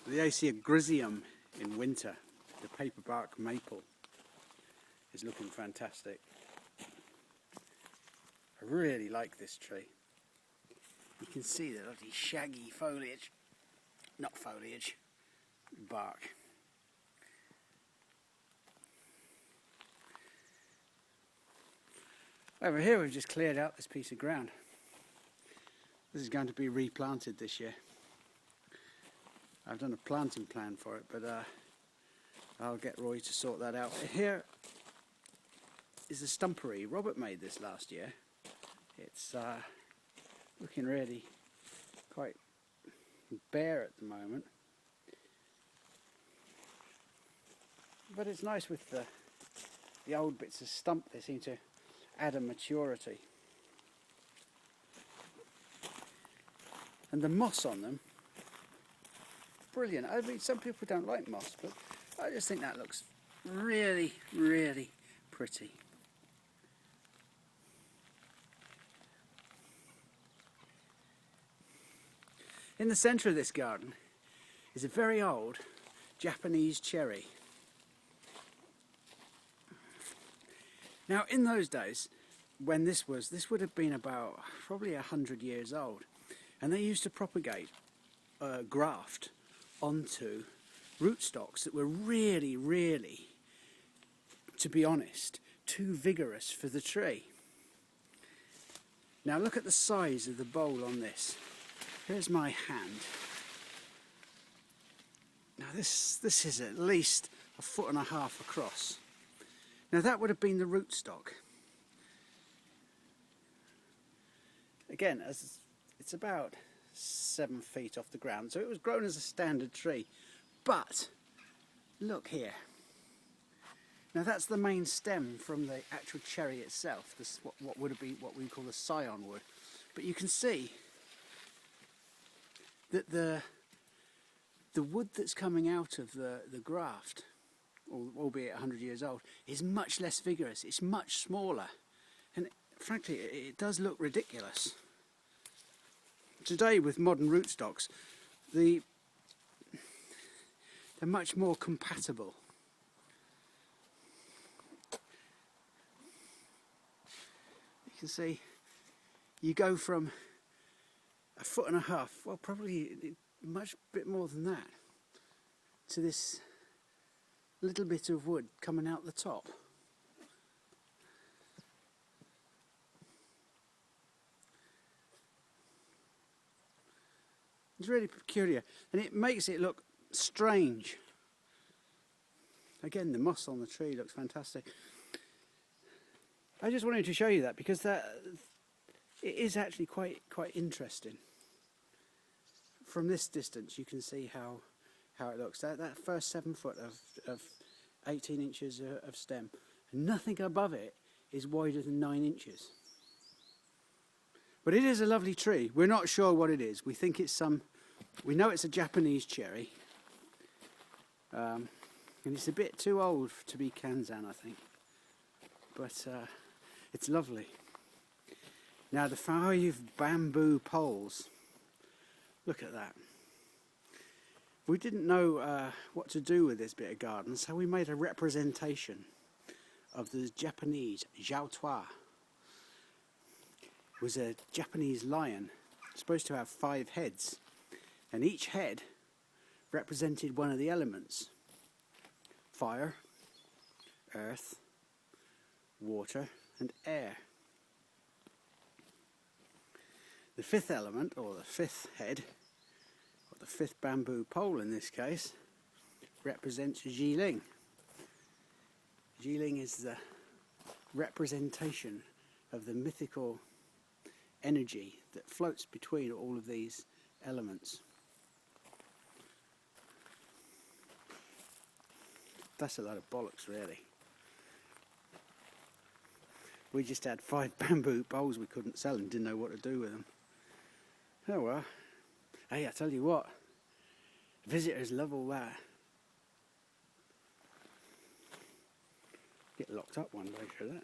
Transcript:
The Acacia griseum in winter, the paperbark maple, is looking fantastic. I really like this tree. You can see the lovely shaggy foliage, not foliage, bark. Over here we've just cleared out this piece of ground. This is going to be replanted this year. I've done a planting plan for it, but I'll get Roy to sort that out. Here is a stumpery. Robert made this last year. It's looking really quite bare at the moment, but it's nice with the old bits of stump. They seem to add a maturity, and the moss on them, brilliant. I mean, some people don't like moss, but I just think that looks really, really pretty. In the centre of this garden is a very old Japanese cherry. Now, in those days, when this would have been about probably 100 years old, and they used to propagate graft onto rootstocks that were really, really, to be honest, too vigorous for the tree. Now look at the size of the bowl on this. Here's my hand. Now this is at least 1.5 foot across. Now that would have been the rootstock. Again, as it's about 7 feet off the ground, so it was grown as a standard tree. But look here. Now that's the main stem from the actual cherry itself. This what would be what we call the scion wood. But you can see that the wood that's coming out of the graft, albeit 100 years old, is much less vigorous. It's much smaller, and frankly, it does look ridiculous. Today, with modern rootstocks, they're much more compatible. You can see you go from 1.5 foot, well, probably much bit more than that, to this little bit of wood coming out the top. It's really peculiar, and it makes it look strange. Again, the moss on the tree looks fantastic. I just wanted to show you that because it is actually quite interesting. From this distance, you can see how it looks. That first 7 foot of 18 inches of stem, nothing above it is wider than 9 inches. But it is a lovely tree. We're not sure what it is. We think it's we know it's a Japanese cherry. And it's a bit too old to be Kanzan, I think. But it's lovely. Now the 5 bamboo poles. Look at that. We didn't know what to do with this bit of garden, so we made a representation of the Japanese jiaotua. It was a Japanese lion, supposed to have 5 heads, and each head represented one of the elements: fire, earth, water, and air. The 5th element, or the 5th head, or the 5th bamboo pole in this case, represents Jiling. Jiling is the representation of the mythical energy that floats between all of these elements. That's a load of bollocks, really. We just had 5 bamboo poles we couldn't sell and didn't know what to do with them. Oh well. Hey, I tell you what, visitors love all that. Get locked up one day for that.